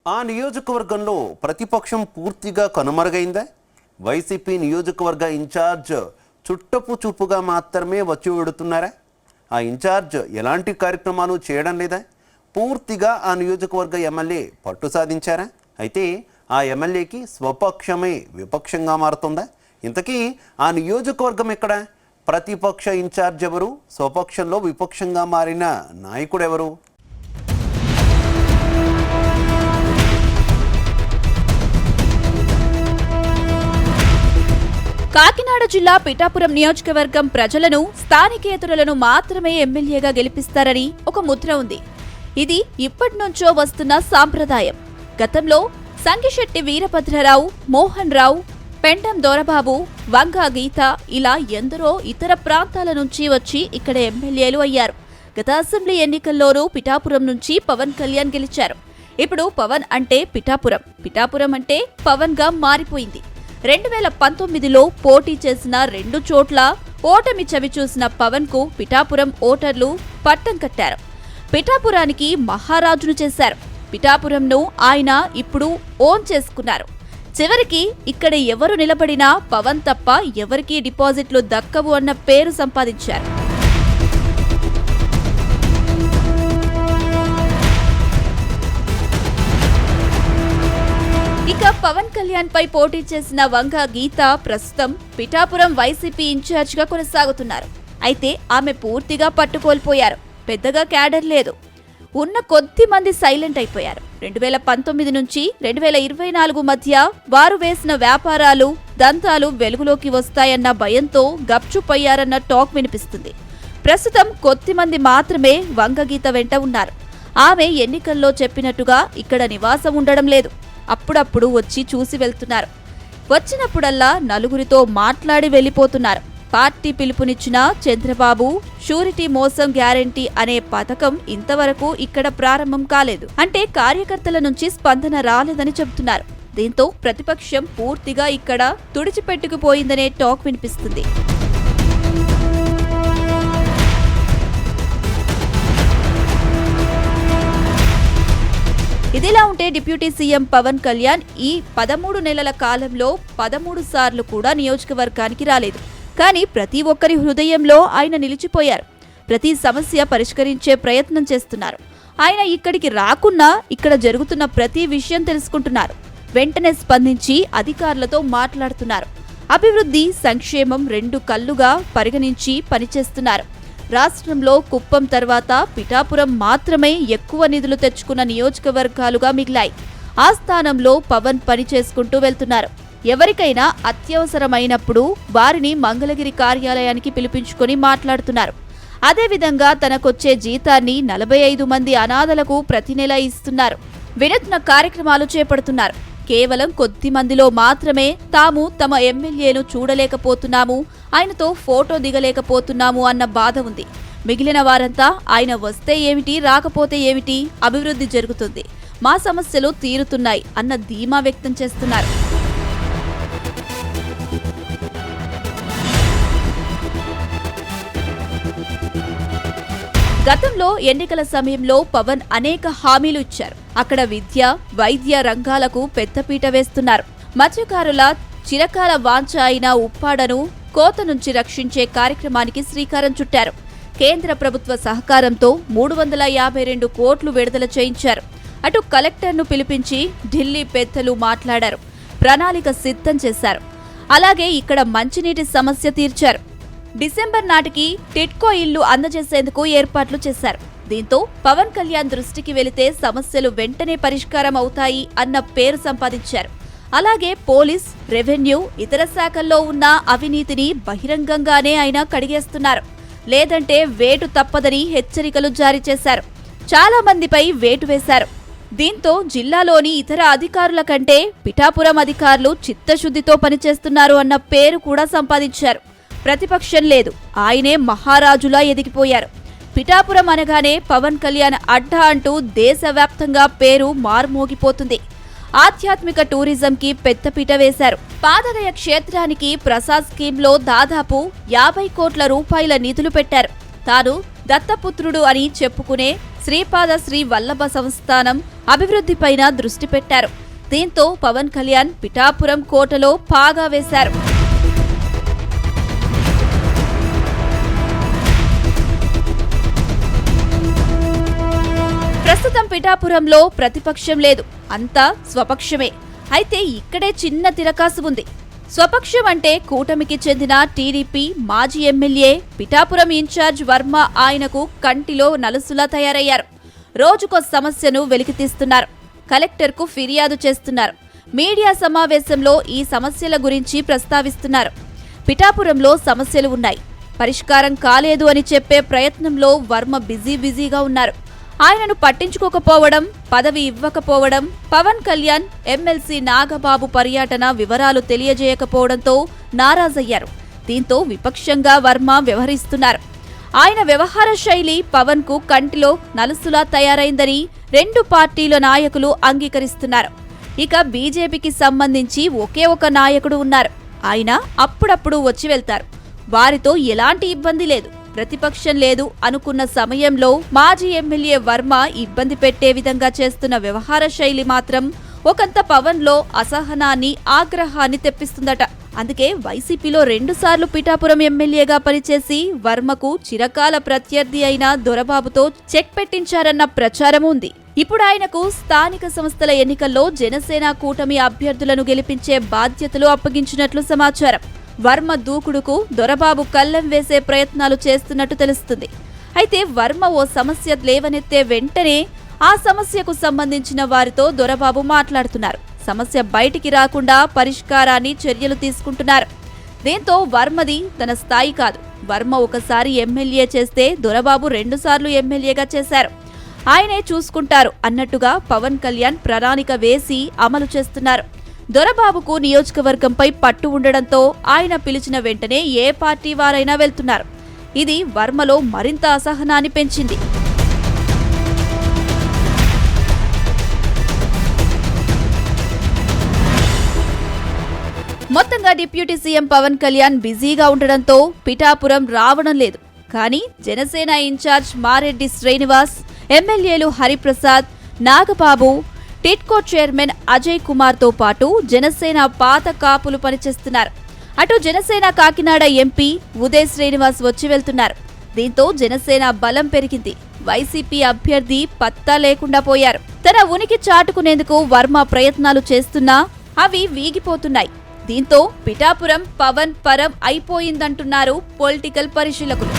ఆ నియోజకవర్గంలో ప్రతిపక్షం పూర్తిగా కనుమరుగైందా? వైసీపీ నియోజకవర్గ ఇన్ఛార్జ్ చుట్టపు చూపుగా మాత్రమే వచ్చి వెడుతున్నారా? ఆ ఇన్ఛార్జ్ ఎలాంటి కార్యక్రమాలు చేయడం లేదా? పూర్తిగా ఆ నియోజకవర్గ ఎమ్మెల్యే పట్టు సాధించారా? అయితే ఆ ఎమ్మెల్యేకి స్వపక్షమే విపక్షంగా మారుతుందా? ఇంతకీ ఆ నియోజకవర్గం ఎక్కడ? ప్రతిపక్ష ఇన్ఛార్జ్ ఎవరు? స్వపక్షంలో విపక్షంగా మారిన నాయకుడు ఎవరు? కాకినాడ జిల్లా పిఠాపురం నియోజకవర్గం ప్రజలను స్థానికేతరులను మాత్రమే ఎమ్మెల్యేగా గెలిపిస్తారని ఒక ముద్ర ఉంది. ఇది ఇప్పటినుంచో వస్తున్న సాంప్రదాయం. గతంలో సంగిశెట్టి వీరభద్రరావు, మోహన్ రావు, పెండం దొరబాబు, వంగా గీత ఇలా ఎందరో ఇతర ప్రాంతాల నుంచి వచ్చి ఇక్కడ ఎమ్మెల్యేలు అయ్యారు. గత అసెంబ్లీ ఎన్నికల్లోనూ పిఠాపురం నుంచి పవన్ కళ్యాణ్ గెలిచారు. ఇప్పుడు పవన్ అంటే పిఠాపురం, పిఠాపురం అంటే పవన్ గా మారిపోయింది. 2019లో పోటీ చేసిన 2 చోట్ల ఓటమి చవిచూసిన పవన్ కు పిఠాపురం ఓటర్లు పట్టం కట్టారు. పిఠాపురానికి మహారాజును చేశారు. పిఠాపురంను ఆయన ఇప్పుడు ఓన్ చేసుకున్నారు. చివరికి ఇక్కడ ఎవరు నిలబడినా పవన్ తప్ప ఎవరికీ డిపాజిట్లు దక్కవు అన్న పేరు సంపాదించారు. ఇక పవన్ కళ్యాణ్ పై పోటీ చేసిన వంగా గీత ప్రస్తుతం పిఠాపురం వైసీపీ ఇన్ఛార్జ్ గా కొనసాగుతున్నారు. అయితే ఆమె పూర్తిగా పట్టుకోల్పోయారు. పెద్దగా క్యాడర్ లేదు. ఉన్న కొద్ది మంది సైలెంట్ అయిపోయారు. 2019 నుంచి 2024 మధ్య వారు వేసిన వ్యాపారాలు, దంతాలు వెలుగులోకి వస్తాయన్న భయంతో గప్చుపయ్యారన్న టాక్ వినిపిస్తుంది. ప్రస్తుతం కొద్ది మంది మాత్రమే వంగగీత వెంట ఉన్నారు. ఆమె ఎన్నికల్లో చెప్పినట్టుగా ఇక్కడ నివాసం ఉండడం లేదు. అప్పుడప్పుడు వచ్చి చూసి వెళ్తున్నారు. వచ్చినప్పుడల్లా నలుగురితో మాట్లాడి వెళ్లిపోతున్నారు. పార్టీ పిలుపునిచ్చిన చంద్రబాబు షూరిటీ మోసం గ్యారెంటీ అనే పథకం ఇంతవరకు ఇక్కడ ప్రారంభం కాలేదు. అంటే కార్యకర్తల నుంచి స్పందన రాలేదని చెబుతున్నారు. దీంతో ప్రతిపక్షం పూర్తిగా ఇక్కడ తుడిచిపెట్టుకుపోయిందనే టాక్ వినిపిస్తుంది. ఇదిలా ఉంటే డిప్యూటీ సీఎం పవన్ కళ్యాణ్ ఈ 13 నెలల కాలంలో 13 సార్లు కూడా నియోజకవర్గానికి రాలేదు. కానీ ప్రతి ఒక్కరి హృదయంలో ఆయన నిలిచిపోయారు. ప్రతి సమస్య పరిష్కరించే ప్రయత్నం చేస్తున్నారు. ఆయన ఇక్కడికి రాకున్నా ఇక్కడ జరుగుతున్న ప్రతి విషయం తెలుసుకుంటున్నారు. వెంటనే స్పందించి అధికారులతో మాట్లాడుతున్నారు. అభివృద్ధి, సంక్షేమం 2 కళ్లుగా పరిగణించి పనిచేస్తున్నారు. రాష్ట్రంలో కుప్పం తర్వాత పిఠాపురం మాత్రమే ఎక్కువ నిధులు తెచ్చుకున్న నియోజకవర్గాలుగా మిగిలాయి. ఆ స్థానంలో పవన్ పని చేసుకుంటూ వెళ్తున్నారు. ఎవరికైనా అత్యవసరమైనప్పుడు వారిని మంగళగిరి కార్యాలయానికి పిలిపించుకొని మాట్లాడుతున్నారు. అదేవిధంగా తనకొచ్చే జీతాన్ని 45 మంది అనాథలకు ప్రతి నెల ఇస్తున్నారు. వినూత్న కార్యక్రమాలు చేపడుతున్నారు. కేవలం కొద్ది మందిలో మాత్రమే తాము తమ ఎమ్మెల్యేను చూడలేకపోతున్నాము, ఆయనతో ఫోటో దిగలేకపోతున్నాము అన్న బాధ ఉంది. మిగిలిన వారంతా ఆయన వస్తే ఏమిటి, రాకపోతే ఏమిటి, అభివృద్ధి జరుగుతుంది, మా సమస్యలు తీరుతున్నాయి అన్న ధీమా వ్యక్తం చేస్తున్నారు. గతంలో ఎన్నికల సమయంలో పవన్ అనేక హామీలు ఇచ్చారు. అక్కడ విద్య, వైద్య రంగాలకు పెద్దపీట వేస్తున్నారు. మత్స్యకారుల చిరకాల వాంఛ అయిన ఉప్పాడను కోత నుంచి రక్షించే కార్యక్రమానికి శ్రీకారం చుట్టారు. కేంద్ర ప్రభుత్వ సహకారంతో 352 కోట్లు విడుదల చేయించారు. అటు కలెక్టర్ను పిలిపించి ఢిల్లీ పెద్దలు మాట్లాడారు. ప్రణాళిక సిద్ధం చేశారు. అలాగే ఇక్కడ మంచినీటి సమస్య తీర్చారు. డిసెంబర్ నాటికి టిట్కో ఇల్లు అందజేసేందుకు ఏర్పాట్లు చేశారు. దీంతో పవన్ కళ్యాణ్ దృష్టికి వెళితే సమస్యలు వెంటనే పరిష్కారం అవుతాయి అన్న పేరు సంపాదించారు. అలాగే పోలీస్, రెవెన్యూ, ఇతర శాఖల్లో ఉన్న అవినీతిని బహిరంగంగానే ఆయన కడిగేస్తున్నారు. లేదంటే వేటు తప్పదని హెచ్చరికలు జారీ చేశారు. చాలా మందిపై వేటు వేశారు. దీంతో జిల్లాలోని ఇతర అధికారుల కంటే పిఠాపురం అధికారులు చిత్తశుద్ధితో పనిచేస్తున్నారు అన్న పేరు కూడా సంపాదించారు. ప్రతిపక్షం లేదు, ఆయనే మహారాజులా ఎదిగిపోయారు. పిఠాపురం అనగానే పవన్ కళ్యాణ్ అడ్డా అంటూ దేశవ్యాప్తంగా పేరు మార్మోగిపోతుంది. ఆధ్యాత్మిక టూరిజంకి పెద్దపీట వేశారు. పాదగయ క్షేత్రానికి ప్రసాద్ స్కీమ్లో దాదాపు 50 కోట్ల రూపాయల నిధులు పెట్టారు. తాను దత్తపుత్రుడు అని చెప్పుకునే శ్రీపాద శ్రీ వల్లభ సంస్థానం అభివృద్ధిపైన దృష్టి పెట్టారు. దీంతో పవన్ కళ్యాణ్ పిఠాపురం కోటలో పాగా వేశారు. ప్రస్తుతం పిఠాపురంలో ప్రతిపక్షం లేదు, అంతా స్వపక్షమే. అయితే ఇక్కడే చిన్న తిరకాసు ఉంది. స్వపక్షం అంటే కూటమికి చెందిన టీడీపీ మాజీ ఎమ్మెల్యే పిఠాపురం ఇన్ఛార్జ్ వర్మ ఆయనకు కంటిలో నలుసులా తయారయ్యారు. రోజుకో సమస్యను వెలికితీస్తున్నారు. కలెక్టర్కు ఫిర్యాదు చేస్తున్నారు. మీడియా సమావేశంలో ఈ సమస్యల గురించి ప్రస్తావిస్తున్నారు. పిఠాపురంలో సమస్యలు ఉన్నాయి, పరిష్కారం కాలేదు అని చెప్పే ప్రయత్నంలో వర్మ బిజీగా ఉన్నారు. ఆయనను పట్టించుకోకపోవడం, పదవి ఇవ్వకపోవడం, పవన్ కళ్యాణ్ ఎమ్మెల్సీ నాగబాబు పర్యటన వివరాలు తెలియజేయకపోవడంతో నారాజయ్యారు. దీంతో విపక్షంగా వర్మ వ్యవహరిస్తున్నారు. ఆయన వ్యవహార శైలి పవన్ కు కంటిలో నలుసులా తయారైందని రెండు పార్టీల నాయకులు అంగీకరిస్తున్నారు. ఇక బీజేపీకి సంబంధించి ఒకే ఒక నాయకుడు ఉన్నారు. ఆయన అప్పుడప్పుడు వచ్చి వెళ్తారు. వారితో ఎలాంటి ఇబ్బంది లేదు. ప్రతిపక్షం లేదు అనుకున్న సమయంలో మాజీ ఎమ్మెల్యే వర్మ ఇబ్బంది పెట్టే విధంగా చేస్తున్న వ్యవహార శైలి మాత్రం ఒకంత పవన్లో అసహనాన్ని, ఆగ్రహాన్ని తెప్పిస్తుందట. అందుకే వైసీపీలో 2 సార్లు పిఠాపురం ఎమ్మెల్యేగా పనిచేసి వర్మకు చిరకాల ప్రత్యర్థి అయిన దొరబాబుతో చెక్ పెట్టించారన్న ప్రచారం ఉంది. ఇప్పుడు ఆయనకు స్థానిక సంస్థల ఎన్నికల్లో జనసేన కూటమి అభ్యర్థులను గెలిపించే బాధ్యతలు అప్పగించినట్లు సమాచారం. వర్మ దూకుడుకు దొరబాబు కళ్లెం వేసే ప్రయత్నాలు చేస్తున్నట్టు తెలుస్తుంది. అయితే వర్మ ఓ సమస్య లేవనెత్తే వెంటనే ఆ సమస్యకు సంబంధించిన వారితో దొరబాబు మాట్లాడుతున్నారు. సమస్య బయటికి రాకుండా పరిష్కారాన్ని చర్యలు తీసుకుంటున్నారు. దీంతో వర్మది తన స్థాయి కాదు. వర్మ ఒకసారి ఎమ్మెల్యే చేస్తే దొరబాబు 2 సార్లు ఎమ్మెల్యేగా చేశారు. ఆయనే చూసుకుంటారు అన్నట్టుగా పవన్ కళ్యాణ్ ప్రణాళిక వేసి అమలు చేస్తున్నారు. దొరబాబుకు నియోజకవర్గంపై పట్టు ఉండడంతో ఆయన పిలిచిన వెంటనే ఏ పార్టీ వారైనా వెళ్తున్నారు. ఇది వర్మలో మరింత అసహనాన్ని పెంచింది. మొత్తంగా డిప్యూటీ సీఎం పవన్ కళ్యాణ్ బిజీగా ఉండడంతో పిఠాపురం రావడం లేదు. కానీ జనసేన ఇన్ఛార్జ్ మారెడ్డి శ్రీనివాస్, ఎమ్మెల్యేలు హరిప్రసాద్, నాగబాబు, టిట్కో చైర్మన్ అజయ్ కుమార్తో పాటు జనసేన పాత కాపులు పనిచేస్తున్నారు. అటు జనసేన కాకినాడ ఎంపీ ఉదయ్ శ్రీనివాస్ వచ్చి వెళ్తున్నారు. దీంతో జనసేన బలం పెరిగింది. వైసీపీ అభ్యర్థి పత్తా లేకుండా పోయారు. తన ఉనికి చాటుకునేందుకు వర్మ ప్రయత్నాలు చేస్తున్నా అవి వీగిపోతున్నాయి. దీంతో పిఠాపురం పవన్ పరం అయిపోయిందంటున్నారు పొలిటికల్ పరిశీలకులు.